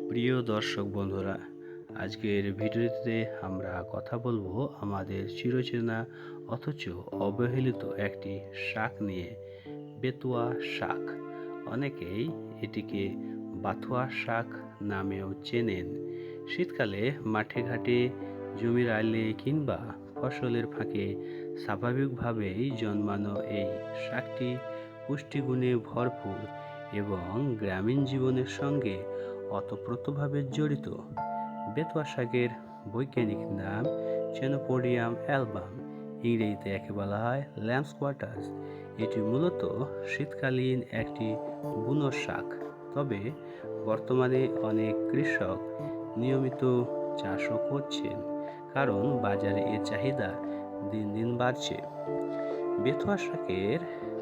প্রিয় দর্শক বন্ধুরা, আজকের ভিডিওতে আমরা কথা বলবো আমাদের চিরচেনা অথচ অবহেলিত একটি শাক নিয়ে, বেতুয়া শাক। অনেকেই এটিকে বাথুয়া শাক নামেও চেনেন। শীতকালে মাঠে ঘাটে, জমির আলে কিংবা ফসলের ফাঁকে স্বাভাবিকভাবেই জন্মানো এই শাকটি পুষ্টিগুণে ভরপুর এবং গ্রামীণ জীবনের সঙ্গে ওতপ্রোতভাবে জড়িত। বেতুয়া শাকের বৈজ্ঞানিক নাম চেনোপোডিয়াম অ্যালবাম, ইংরেজিতে একে বলা হয় ল্যাম্বস কোয়ার্টার্স। এটি মূলত শীতকালীন একটি বুনো শাক, তবে বর্তমানে অনেক কৃষক নিয়মিত চাষও করছেন, কারণ বাজারে এর চাহিদা দিন দিন বাড়ছে। বেতুয়া শাকের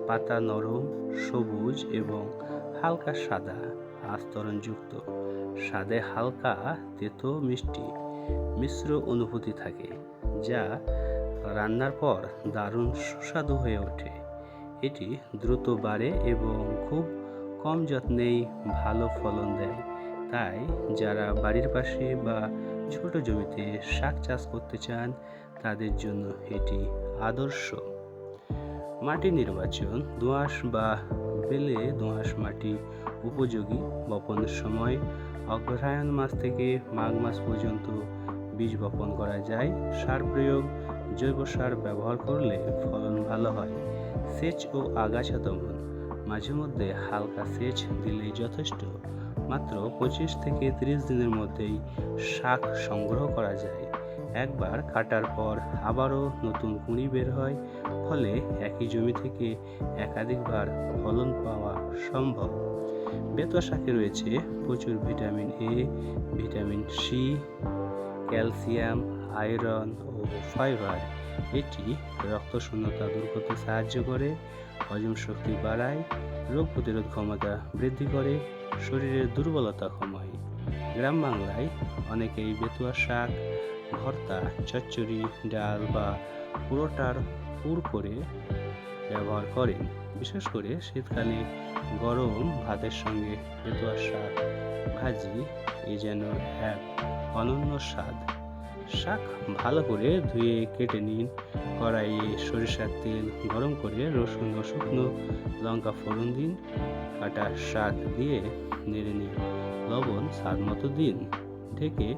পাতা নরম, সবুজ এবং হালকা সাদা আস্তরণযুক্ত। স্বাদে হালকা তেতো মিষ্টি মিশ্র অনুভূতি থাকে, যা রান্নার পর দারুণ সুস্বাদু হয়ে ওঠে। এটি দ্রুত বাড়ে এবং খুব কম যত্নেই ভালো ফলন দেয়, তাই যারা বাড়ির পাশে বা ছোট জমিতে শাক চাষ করতে চান তাদের জন্য এটি আদর্শ। মাটি নির্বাচন: দোআঁশ বা বেলে দোআঁশ মাটি উপযোগী। বপনের সময় অগ্রহায়ণ মাস থেকে মাঘ মাস পর্যন্ত বীজ বপন করা যায়। সার প্রয়োগ: জৈব সার ব্যবহার করলে ফলন ভালো হয়। সেচ ও আগাছা দমন: মাঝে মধ্যে হালকা সেচ দিলেই যথেষ্ট। মাত্র 25 থেকে 30 দিনের মধ্যেই শাক সংগ্রহ করা যায়। একবার কাটার পর আবারও নতুন কুঁড়ি বের হয়, ফলে একই জমি থেকে একাধিকবার ফলন পাওয়া সম্ভব। বেতুয়া শাকে রয়েছে প্রচুর vitamin A, vitamin C, calcium, iron ও ফাইবার। এটি রক্ত শূন্যতা দূর করতে সাহায্য করে, হজম শক্তি বাড়ায়, রোগ প্রতিরোধ ক্ষমতা বৃদ্ধি করে, শরীরের দুর্বলতা কমায়। গ্রাম বাংলায় অনেকেই বেতুয়া শাক ভর্তা, চচ্চড়ি, ডাল বা পুরোটার পুর করে ব্যবহার করেন। বিশেষ করে শীতকালে গরম ভাতের সঙ্গে বেতুয়া শাক ভাজি যেন এক অনন্য স্বাদ। শাক ভালো করে ধুয়ে কেটে নিন। কড়াইয়ে সরিষার তেল গরম করে রসুন ও শুকনো লঙ্কা ফোড়ন দিন। কাটা শাক দিয়ে নেড়ে নিন। লবণ স্বাদ মতো দিন। ঢেকে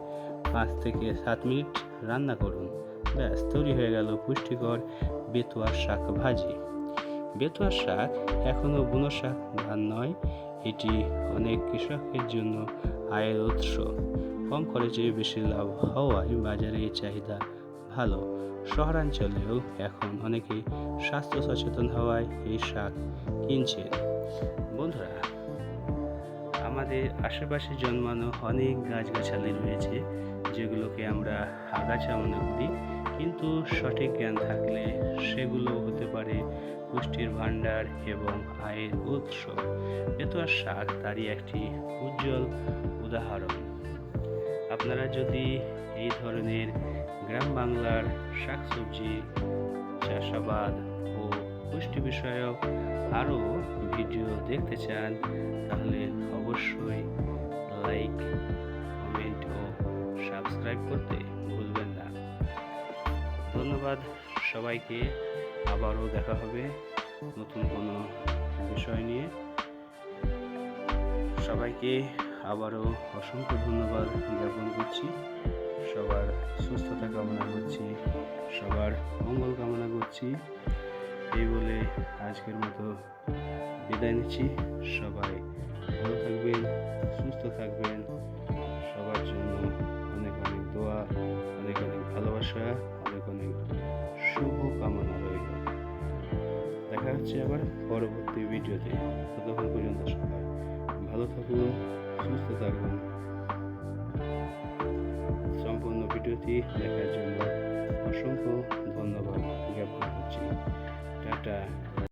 5 থেকে 7 মিনিট রান্না করুন। ব্যাস, তৈরি হয়ে গেল পুষ্টিকর বেতুয়া শাক ভাজি। বেতুয়া শাক এখনও বুনো শাক ধান নয়, এটি অনেক কৃষকের জন্য আয়ের উৎস। কম খরচে বেশি লাভ হওয়ায় বাজারে এর চাহিদা ভালো। শহরাঞ্চলেও এখন অনেকেই স্বাস্থ্য সচেতন হওয়ায় এই শাক কিনছে। বন্ধুরা, আমাদের আশেপাশে জন্মানো অনেক গাছগাছালি রয়েছে, যেগুলোকে আমরা আগাছা মনে করি, কিন্তু সঠিক জ্ঞান থাকলে সেগুলো হতে পারে পুষ্টির ভাণ্ডার এবং আয়ের উৎস। বেতুয়া শাক তারই একটি উজ্জ্বল উদাহরণ। আপনারা যদি এই ধরনের গ্রাম বাংলার শাকসবজি চাষাবাদ ও পুষ্টি বিষয়ক আরও ভিডিও দেখতে চান, তাহলে অবশ্যই লাইক, কমেন্ট ও সাবস্ক্রাইব করতে ভুলবেন না। ধন্যবাদ সবাইকে। আবারও দেখা হবে নতুন কোনো বিষয় নিয়ে। সবাইকে আবারও অসংখ্য ধন্যবাদ জ্ঞাপন করছি। সবার সুস্থতা কামনা করছি, সবার মঙ্গল কামনা করছি। এই বলে আজকের মতো বিদায় নিচ্ছি। সবাই ভালো থাকবেন, সুস্থ থাকবেন। সবার জন্য অনেক অনেক দোয়া, অনেক অনেক ভালোবাসা, অনেক অনেক শুভ কামনা রইল। দেখা হচ্ছে আবার পরবর্তী ভিডিওতে। ততক্ষণ পর্যন্ত সবাই ভালো থাকুন, সুস্থ থাকুন। সম্পূর্ণ ভিডিওটি দেখার জন্য অসংখ্য ধন্যবাদ জ্ঞাপন করছি। টাটা।